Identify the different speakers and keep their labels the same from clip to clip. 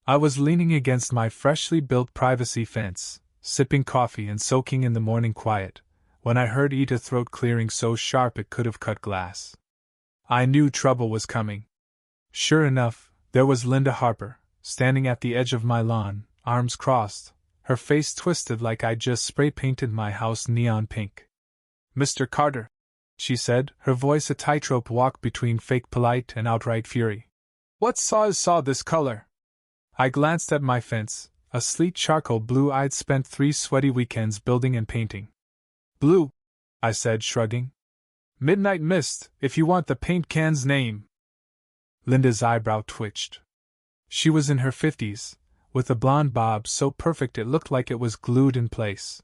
Speaker 1: I was leaning against my freshly built privacy fence, sipping coffee and soaking in the morning quiet, when I heard Ita's throat clearing so sharp it could have cut glass. I knew trouble was coming. Sure enough, there was Linda Harper, standing at the edge of my lawn, arms crossed, her face twisted like I'd just spray-painted my house neon pink. "Mr. Carter," she said, her voice a tightrope walk between fake polite and outright fury. "What saw this color?" I glanced at my fence, a sleek charcoal blue I'd spent 3 sweaty weekends building and painting. "Blue," I said, shrugging. "Midnight mist, if you want the paint can's name." Linda's eyebrow twitched. She was in her 50s, with a blonde bob so perfect it looked like it was glued in place.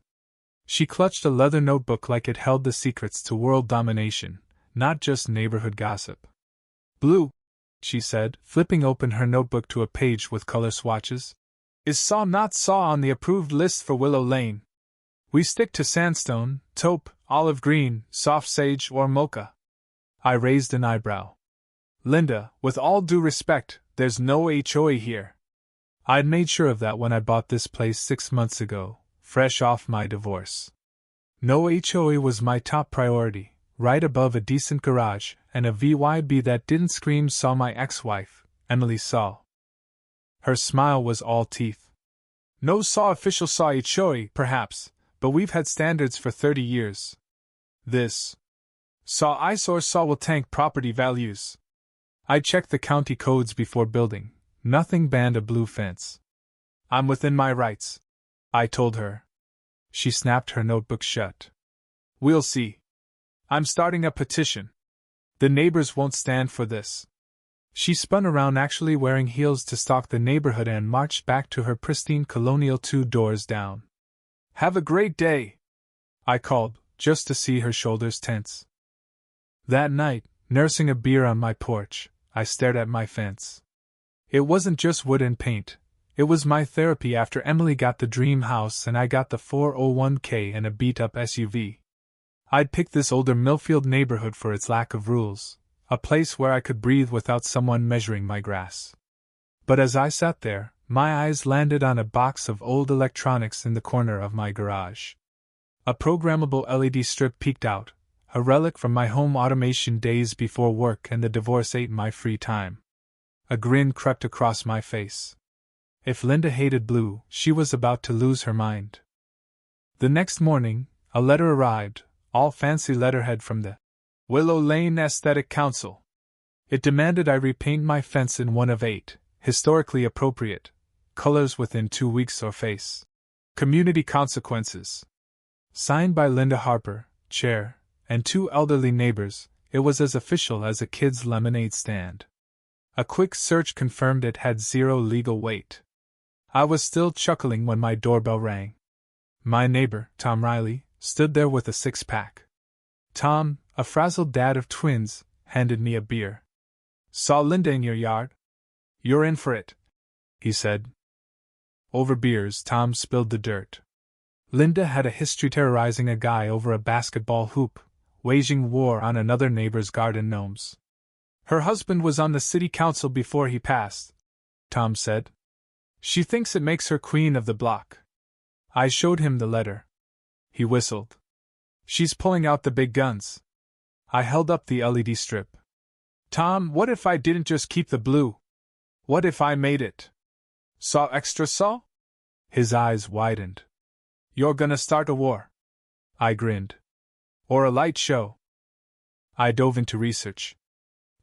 Speaker 1: She clutched a leather notebook like it held the secrets to world domination, not just neighborhood gossip. "Blue," she said, flipping open her notebook to a page with color swatches, "is not saw on the approved list for Willow Lane. We stick to sandstone, taupe, olive green, soft sage, or mocha." I raised an eyebrow. "Linda, with all due respect, there's no HOA here." I'd made sure of that when I bought this place 6 months ago, fresh off my divorce. No HOA was my top priority, right above a decent garage and a VYB that didn't scream "saw my ex-wife," Emily Saw. Her smile was all teeth. "No official saw HOA, perhaps, but we've had standards for 30 years. This eyesore will tank property values." I checked the county codes before building. Nothing banned a blue fence. "I'm within my rights," I told her. She snapped her notebook shut. "We'll see. I'm starting a petition. The neighbors won't stand for this." She spun around, actually wearing heels, to stalk the neighborhood and marched back to her pristine colonial 2 doors down. "Have a great day," I called, just to see her shoulders tense. That night, nursing a beer on my porch, I stared at my fence. It wasn't just wood and paint. It was my therapy after Emily got the dream house and I got the 401k and a beat-up SUV. I'd picked this older Millfield neighborhood for its lack of rules, a place where I could breathe without someone measuring my grass. But as I sat there, my eyes landed on a box of old electronics in the corner of my garage. A programmable LED strip peeked out, a relic from my home automation days before work and the divorce ate my free time. A grin crept across my face. If Linda hated blue, she was about to lose her mind. The next morning, a letter arrived, all fancy letterhead from the Willow Lane Aesthetic Council. It demanded I repaint my fence in one of 8, historically appropriate, colors within 2 weeks or face community consequences. Signed by Linda Harper, chair, and 2 elderly neighbors, it was as official as a kid's lemonade stand. A quick search confirmed it had 0 legal weight. I was still chuckling when my doorbell rang. My neighbor, Tom Riley, stood there with a 6-pack. Tom, a frazzled dad of twins, handed me a beer. "Saw Linda in your yard?" "You're in for it," he said. Over beers, Tom spilled the dirt. Linda had a history terrorizing a guy over a basketball hoop, waging war on another neighbor's garden gnomes. "Her husband was on the city council before he passed," Tom said. "She thinks it makes her queen of the block." I showed him the letter. He whistled. "She's pulling out the big guns." I held up the LED strip. "Tom, what if I didn't just keep the blue? What if I made it extra saw?" His eyes widened. "You're gonna start a war?" I grinned. "Or a light show?" I dove into research.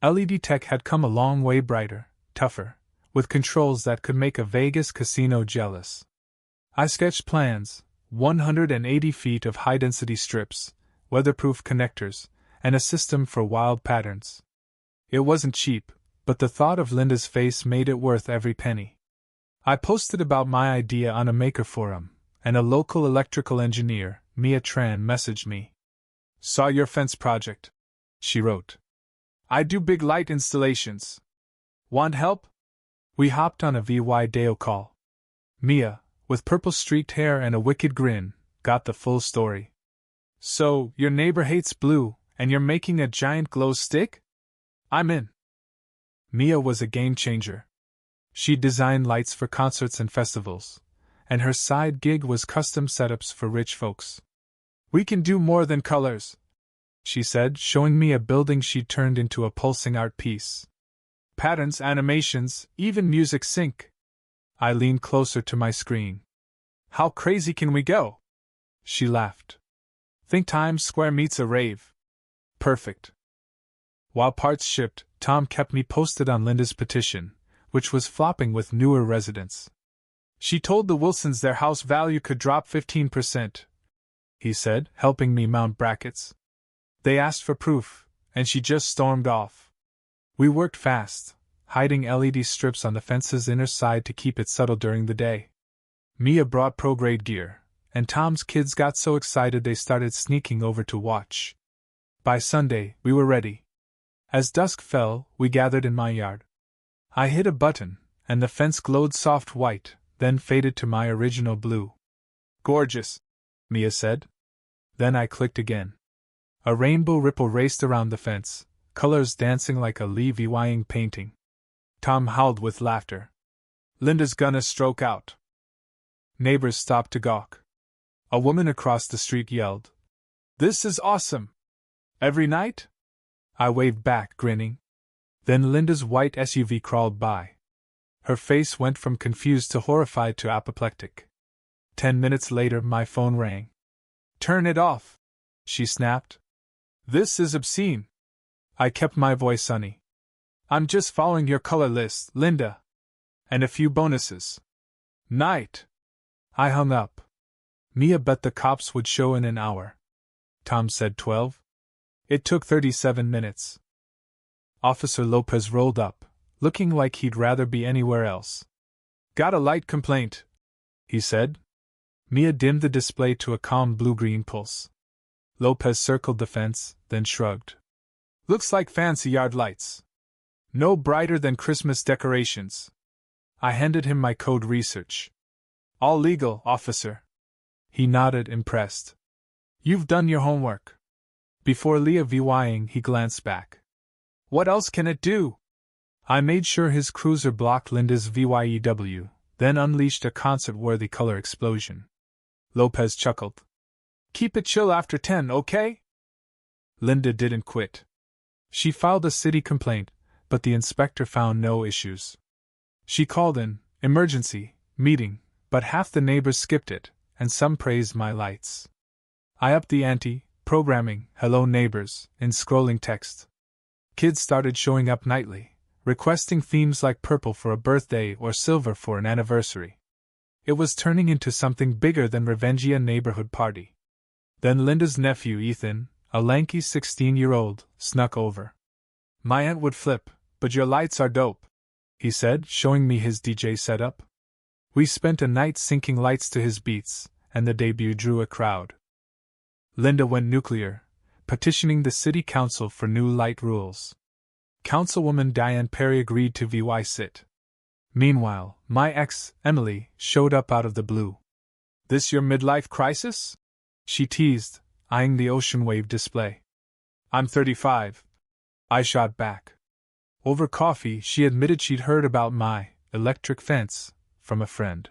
Speaker 1: LED tech had come a long way, brighter, tougher, with controls that could make a Vegas casino jealous. I sketched plans, 180 feet of high-density strips, weatherproof connectors, and a system for wild patterns. It wasn't cheap, but the thought of Linda's face made it worth every penny. I posted about my idea on a maker forum, and a local electrical engineer, Mia Tran, messaged me. "Saw your fence project," she wrote. "I do big light installations. Want help?" We hopped on a video call. Mia, with purple-streaked hair and a wicked grin, got the full story. "So, your neighbor hates blue, and you're making a giant glow stick? I'm in." Mia was a game changer. She designed lights for concerts and festivals, and her side gig was custom setups for rich folks. "We can do more than colors," she said, showing me a building she'd turned into a pulsing art piece. "Patterns, animations, even music sync." I leaned closer to my screen. "How crazy can we go?" She laughed. "Think Times Square meets a rave." Perfect. While parts shipped, Tom kept me posted on Linda's petition, which was flopping with newer residents. "She told the Wilsons their house value could drop 15%, he said, helping me mount brackets. "They asked for proof, and she just stormed off." We worked fast, hiding LED strips on the fence's inner side to keep it subtle during the day. Mia brought pro-grade gear, and Tom's kids got so excited they started sneaking over to watch. By Sunday, we were ready. As dusk fell, we gathered in my yard. I hit a button, and the fence glowed soft white, then faded to my original blue. "Gorgeous," Mia said. Then I clicked again. A rainbow ripple raced around the fence, colors dancing like a Levi-Whined painting. Tom howled with laughter. "Linda's gonna stroke out." Neighbors stopped to gawk. A woman across the street yelled, "This is awesome! Every night?" I waved back, grinning. Then Linda's white SUV crawled by. Her face went from confused to horrified to apoplectic. 10 minutes later, my phone rang. "Turn it off," she snapped. "This is obscene." I kept my voice sunny. "I'm just following your color list, Linda. And a few bonuses." "Night." I hung up. Mia bet the cops would show in an hour. Tom said 12. It took 37 minutes. Officer Lopez rolled up, looking like he'd rather be anywhere else. "Got a light complaint," he said. Mia dimmed the display to a calm blue-green pulse. Lopez circled the fence, then shrugged. "Looks like fancy yard lights. No brighter than Christmas decorations." I handed him my code research. "All legal, officer." He nodded, impressed. "You've done your homework." Before Levi-Whined, he glanced back. "What else can it do?" I made sure his cruiser blocked Linda's VYEW, then unleashed a concert-worthy color explosion. Lopez chuckled. "Keep it chill after 10, okay?" Linda didn't quit. She filed a city complaint, but the inspector found no issues. She called an emergency meeting, but half the neighbors skipped it, and some praised my lights. I upped the ante, programming "Hello Neighbors" in scrolling text. Kids started showing up nightly, requesting themes like purple for a birthday or silver for an anniversary. It was turning into something bigger than Revengia neighborhood party. Then Linda's nephew Ethan, a lanky 16-year-old, snuck over. "My aunt would flip, but your lights are dope," he said, showing me his DJ setup. We spent a night syncing lights to his beats, and the debut drew a crowd. Linda went nuclear, petitioning the city council for new light rules. Councilwoman Diane Perry agreed to sit. Meanwhile, my ex, Emily, showed up out of the blue. "This your midlife crisis?" she teased, eyeing the ocean wave display. "I'm 35. I shot back. Over coffee, she admitted she'd heard about my electric fence from a friend.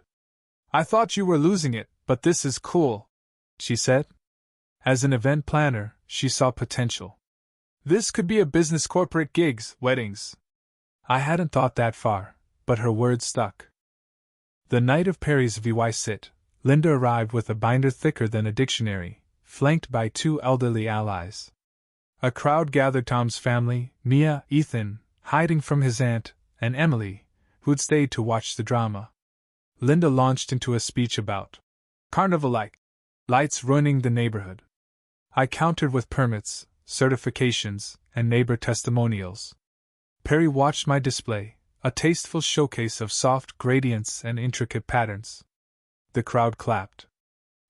Speaker 1: "I thought you were losing it, but this is cool," she said. As an event planner, she saw potential. "This could be a business, corporate gigs, weddings." I hadn't thought that far, but her words stuck. The night of Perry's sit, Linda arrived with a binder thicker than a dictionary, flanked by 2 elderly allies. A crowd gathered: Tom's family, Mia, Ethan, hiding from his aunt, and Emily, who'd stayed to watch the drama. Linda launched into a speech about carnival-like lights ruining the neighborhood. I countered with permits, certifications, and neighbor testimonials. Perry watched my display, a tasteful showcase of soft gradients and intricate patterns. The crowd clapped.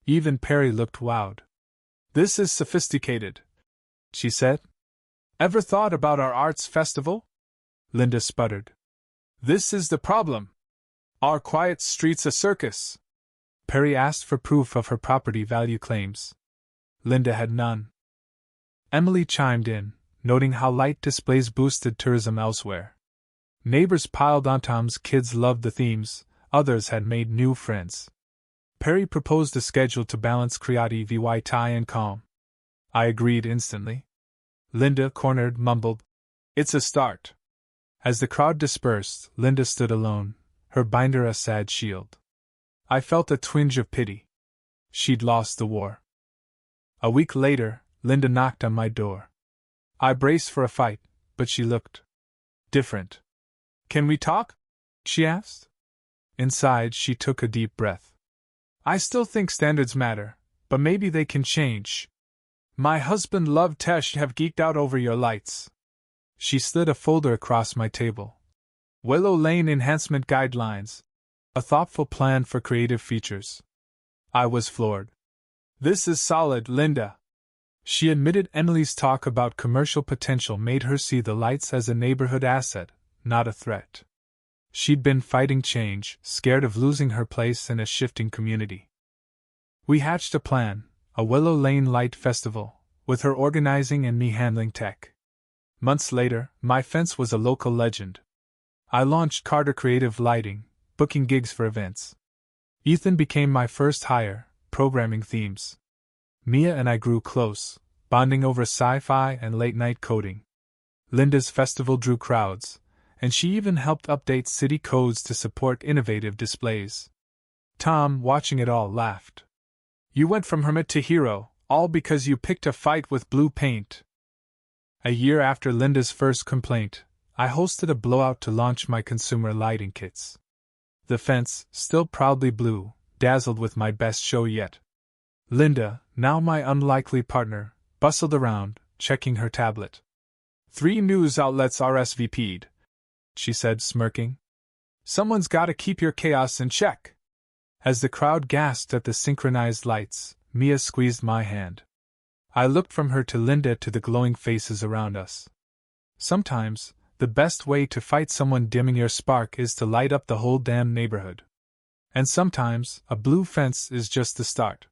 Speaker 1: Even Perry looked wowed. "This is sophisticated," she said. "Ever thought about our arts festival?" Linda sputtered. "This is the problem. Are quiet streets a circus?" Perry asked for proof of her property value claims. Linda had none. Emily chimed in, noting how light displays boosted tourism elsewhere. Neighbors piled on. Tom's kids loved the themes, others had made new friends. Perry proposed a schedule to balance creativity and calm. I agreed instantly. Linda, cornered, mumbled, "It's a start." As the crowd dispersed, Linda stood alone, her binder a sad shield. I felt a twinge of pity. She'd lost the war. A week later, Linda knocked on my door. I braced for a fight, but she looked different. "Can we talk?" she asked. Inside, she took a deep breath. "I still think standards matter, but maybe they can change. My husband loved Tesh have geeked out over your lights." She slid a folder across my table. "Willow Lane Enhancement Guidelines. A thoughtful plan for creative features." I was floored. "This is solid, Linda." She admitted Emily's talk about commercial potential made her see the lights as a neighborhood asset, not a threat. She'd been fighting change, scared of losing her place in a shifting community. We hatched a plan, a Willow Lane Light Festival, with her organizing and me handling tech. Months later, my fence was a local legend. I launched Carter Creative Lighting, booking gigs for events. Ethan became my first hire, programming themes. Mia and I grew close, bonding over sci-fi and late-night coding. Linda's festival drew crowds, and she even helped update city codes to support innovative displays. Tom, watching it all, laughed. "You went from hermit to hero, all because you picked a fight with blue paint." A year after Linda's first complaint, I hosted a blowout to launch my consumer lighting kits. The fence, still proudly blue, dazzled with my best show yet. Linda, now my unlikely partner, bustled around, checking her tablet. 3 news outlets RSVP'd, she said, smirking. "Someone's gotta keep your chaos in check." As the crowd gasped at the synchronized lights, Mia squeezed my hand. I looked from her to Linda to the glowing faces around us. Sometimes, the best way to fight someone dimming your spark is to light up the whole damn neighborhood. And sometimes, a blue fence is just the start.